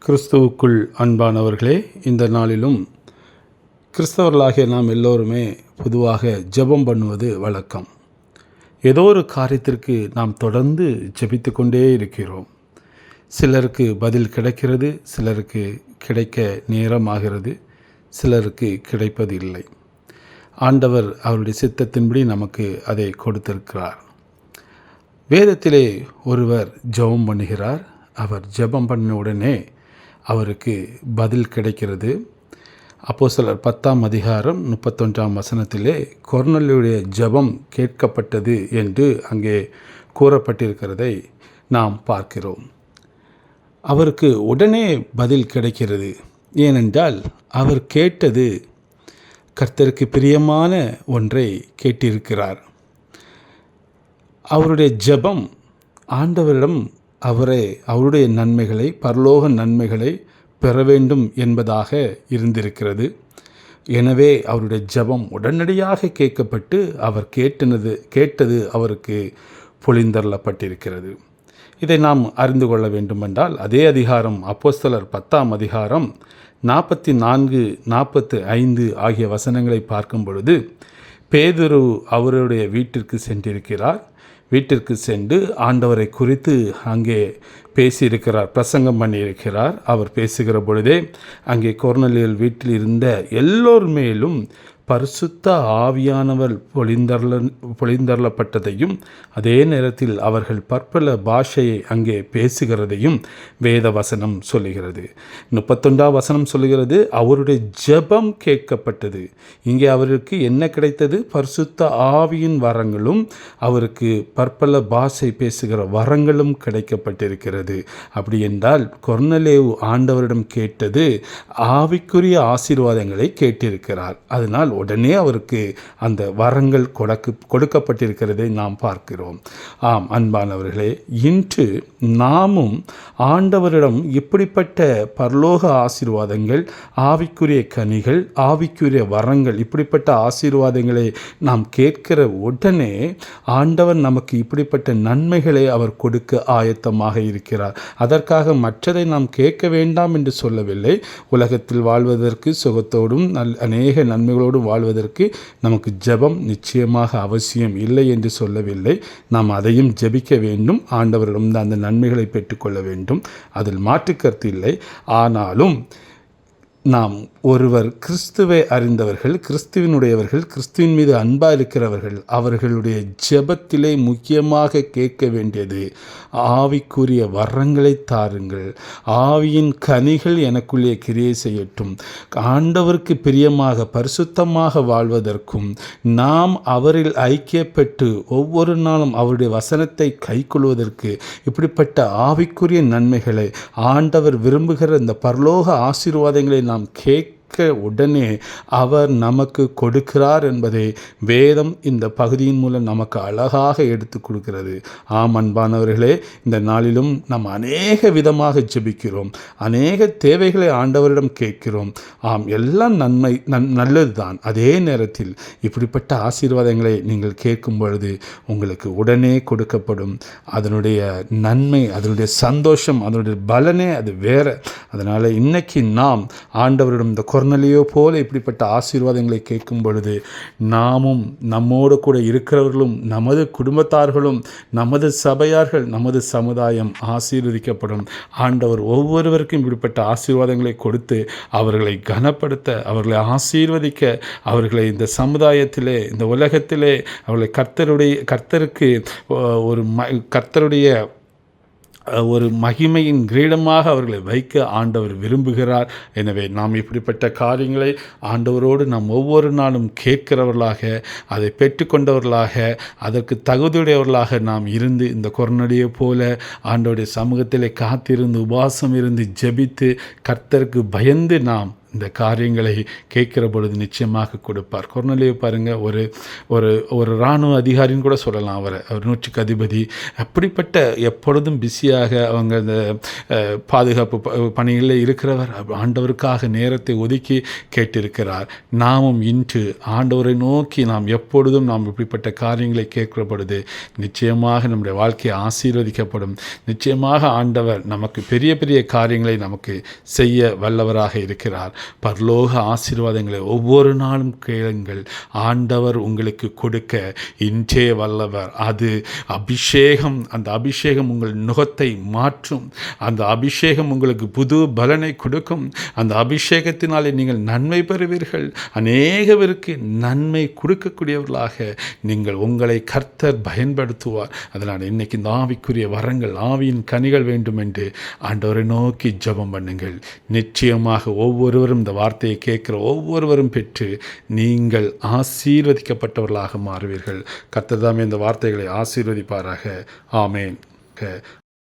கிறிஸ்துவுக்குள் அன்பானவர்களே, இந்த நாளிலும் கிறிஸ்தவர்களாகிய நாம் எல்லோருமே பொதுவாக ஜெபம் பண்ணுவது வழக்கம். ஏதோ ஒரு காரியத்திற்கு நாம் தொடர்ந்து ஜெபித்து கொண்டே இருக்கிறோம். சிலருக்கு பதில் கிடைக்கிறது, சிலருக்கு கிடைக்க நேரமாகிறது, சிலருக்கு கிடைப்பது இல்லை. ஆண்டவர் அவருடைய சித்தத்தின்படி நமக்கு அதை கொடுத்திருக்கிறார். வேதத்திலே ஒருவர் ஜெபம் பண்ணுகிறார். அவர் ஜெபம் பண்ண உடனே அவருக்கு பதில் கிடைக்கிறது. அப்போஸ்தலர் 10ஆம் அதிகாரம் 31ஆம் வசனத்திலே கொர்நேலியுடைய ஜெபம் கேட்கப்பட்டது என்று அங்கே கூறப்பட்டிருக்கிறதை நாம் பார்க்கிறோம். அவருக்கு உடனே பதில் கிடைக்கிறது. ஏனென்றால் அவர் கேட்டது கர்த்தருக்கு பிரியமான ஒன்றை கேட்டிருக்கிறார். அவருடைய ஜெபம் ஆண்டவரிடம் அவருடைய நன்மைகளை, பரலோக நன்மைகளை பெற வேண்டும் என்பதாக இருந்திருக்கிறது. எனவே அவருடைய ஜெபம் உடனடியாக கேட்கப்பட்டு அவர் கேட்டது அவருக்கு பொழிந்தருளப்பட்டிருக்கிறது. இதை நாம் அறிந்து கொள்ள வேண்டுமென்றால் அதே அதிகாரம் அப்போஸ்தலர் 10ஆம் அதிகாரம் 44, 45 ஆகிய வசனங்களை பார்க்கும் பொழுது, பேதுரு அவருடைய வீட்டிற்கு சென்றிருக்கிறார். வீட்டிற்கு சென்று ஆண்டவரை குறித்து அங்கே பேசியிருக்கிறார், பிரசங்கம் பண்ணியிருக்கிறார். அவர் பேசுகிற பொழுதே அங்கே கொர்நேலியு வீட்டில் இருந்த எல்லோர் மேலும் பரிசுத்த ஆவியானவர் பொழிந்தருளப்பட்டதையும் அதே நேரத்தில் அவர்கள் பற்பல பாஷையை அங்கே பேசுகிறதையும் வேத வசனம் சொல்லுகிறது. 31ஆம் வசனம் சொல்லுகிறது, அவருடைய ஜெபம் கேட்கப்பட்டது. இங்கே அவருக்கு என்ன கிடைத்தது? பரிசுத்த ஆவியின் வரங்களும் அவருக்கு பற்பல பாஷை பேசுகிற வரங்களும் கிடைக்கப்பட்டிருக்கிறது. அப்படி என்றால் கொர்நேலியு ஆண்டவரிடம் கேட்டது ஆவிக்குரிய ஆசீர்வாதங்களை கேட்டிருக்கிறார். அதனால் உடனே அவருக்கு அந்த வரங்கள் கொடுக்கப்பட்டிருக்கிறதை நாம் பார்க்கிறோம். ஆம் அன்பானவர்களே, இன்று நாமும் ஆண்டவரிடம் இப்படிப்பட்ட பரலோக ஆசீர்வாதங்கள், ஆவிக்குரிய கனிகள், ஆவிக்குரிய வரங்கள், இப்படிப்பட்ட ஆசீர்வாதங்களை நாம் கேட்கிற உடனே ஆண்டவர் நமக்கு இப்படிப்பட்ட நன்மைகளை அவர் கொடுக்க ஆயத்தமாக இருக்கிறார். அதற்காக மற்றதை நாம் கேட்க வேண்டாம் என்று சொல்லவில்லை. உலகத்தில் வாழ்வதற்கு சுகத்தோடும் அநேக நன்மைகளோடும் வாழ்வதற்கு நமக்கு ஜெபம் நிச்சயமாக அவசியம் இல்லை என்று சொல்லவில்லை. நாம் அதையும் ஜெபிக்க வேண்டும். ஆண்டவரிடம் அந்த நன்மைகளை பெற்றுக்கொள்ள வேண்டும். அதில் மாற்றுக்கருத்து இல்லை. ஆனாலும் நாம் ஒருவர் கிறிஸ்துவை அறிந்தவர்கள், கிறிஸ்துவினுடையவர்கள், கிறிஸ்துவின் மீது அன்பாக இருக்கிறவர்கள், அவர்களுடைய ஜெபத்திலே முக்கியமாக கேட்க வேண்டியது ஆவிக்குரிய வரங்களை தாருங்கள், ஆவியின் கனிகள் எனக்குள்ளே கிரியை செய்யட்டும், ஆண்டவருக்கு பிரியமாக பரிசுத்தமாக வாழ்வதற்கும் நாம் அவரில் ஐக்கியப்பட்டு ஒவ்வொரு நாளும் அவருடைய வசனத்தை கைக்கொள்வதற்கு இப்படிப்பட்ட ஆவிக்குரிய நன்மைகளை ஆண்டவர் விரும்புகிற இந்த பரலோக ஆசீர்வாதங்களை நாம் கேட்க உடனே அவர் நமக்கு கொடுக்கிறார் என்பதை வேதம் இந்த பகுதியின் மூலம் நமக்கு அழகாக எடுத்து கொடுக்கிறது. ஆம் அன்பானவர்களே, இந்த நாளிலும் நாம் அநேக விதமாக ஜெபிக்கிறோம், அநேக தேவைகளை ஆண்டவரிடம் கேட்கிறோம். ஆம், எல்லாம் நல்லது தான். அதே நேரத்தில் இப்படிப்பட்ட ஆசீர்வாதங்களை நீங்கள் கேட்கும் பொழுது உங்களுக்கு உடனே கொடுக்கப்படும். அதனுடைய நன்மை, அதனுடைய சந்தோஷம், அதனுடைய பலனே அது வேற. அதனால் இன்னைக்கு நாம் ஆண்டவரிடம் இந்த கொர்நேலியு போல இப்படிப்பட்ட ஆசீர்வாதங்களை கேட்கும் பொழுது நாமும் நம்மோடு கூட இருக்கிறவர்களும் நமது குடும்பத்தார்களும் நமது சபையார்கள் நமது சமுதாயம் ஆசீர்வதிக்கப்படும். ஆண்டவர் ஒவ்வொருவருக்கும் இப்படிப்பட்ட ஆசீர்வாதங்களை கொடுத்து அவர்களை கனப்படுத்த, அவர்களை ஆசீர்வதிக்க, அவர்களை இந்த சமுதாயத்திலே, இந்த உலகத்திலே அவர்களை கர்த்தருடைய ஒரு மகிமையின் கிரீடமாக அவர்களை வைக்க ஆண்டவர் விரும்புகிறார். எனவே நாம் இப்படிப்பட்ட காரியங்களை ஆண்டவரோடு நாம் ஒவ்வொரு நாளும் கேட்கிறவர்களாக, அதை பெற்றுக்கொண்டவர்களாக, அதற்கு தகுதியுடையவர்களாக நாம் இருந்து இந்த கொர்நேலியு போல ஆண்டவருடைய சமூகத்திலே காத்திருந்து உபவாசம் இருந்து ஜெபித்து கர்த்தருக்கு பயந்து நாம் இந்த காரியங்களை கேட்குற பொழுது நிச்சயமாக கொடுப்பார். கொர்நேலியு பாருங்கள், ஒரு ஒரு ஒரு இராணுவ அதிகாரின்னு கூட சொல்லலாம். அவர் 100க்கு அதிபதி. அப்படிப்பட்ட எப்பொழுதும் பிஸியாக அவங்க இந்த பாதுகாப்பு பணிகளில் இருக்கிறவர் ஆண்டவருக்காக நேரத்தை ஒதுக்கி கேட்டிருக்கிறார். நாமும் இன்று ஆண்டவரை நோக்கி நாம் எப்பொழுதும் நாம் இப்படிப்பட்ட காரியங்களை கேட்கிற பொழுது நிச்சயமாக நம்முடைய வாழ்க்கை ஆசீர்வதிக்கப்படும். நிச்சயமாக ஆண்டவர் நமக்கு பெரிய பெரிய காரியங்களை நமக்கு செய்ய வல்லவராக இருக்கிறார். பரலோக ஆசீர்வாதங்களை ஒவ்வொரு நாளும் கேளுங்கள். ஆண்டவர் உங்களுக்கு கொடுக்க இன்றே வல்லவர். அது அபிஷேகம். அந்த அபிஷேகம் உங்கள் நுகத்தை மாற்றும். அந்த அபிஷேகம் உங்களுக்கு புது பலனை கொடுக்கும். அந்த அபிஷேகத்தினாலே நீங்கள் நன்மை பெறுவீர்கள். அநேகருக்கு நன்மை கொடுக்கக்கூடியவர்களாக நீங்கள் உங்களை கர்த்தர் பயன்படுத்துவார். அதனால் இன்னைக்கு இந்த ஆவிக்குரிய வரங்கள், ஆவியின் கனிகள் வேண்டும் என்று ஆண்டவரை நோக்கி ஜெபம் பண்ணுங்கள். நிச்சயமாக ஒவ்வொருவரும் இந்த வார்த்தையை கேட்கிற ஒவ்வொருவரும் பெற்று நீங்கள் ஆசீர்வதிக்கப்பட்டவர்களாக மாறுவீர்கள். கர்த்தர் தாமே இந்த வார்த்தைகளை ஆசீர்வதிப்பாராக. ஆமேன்.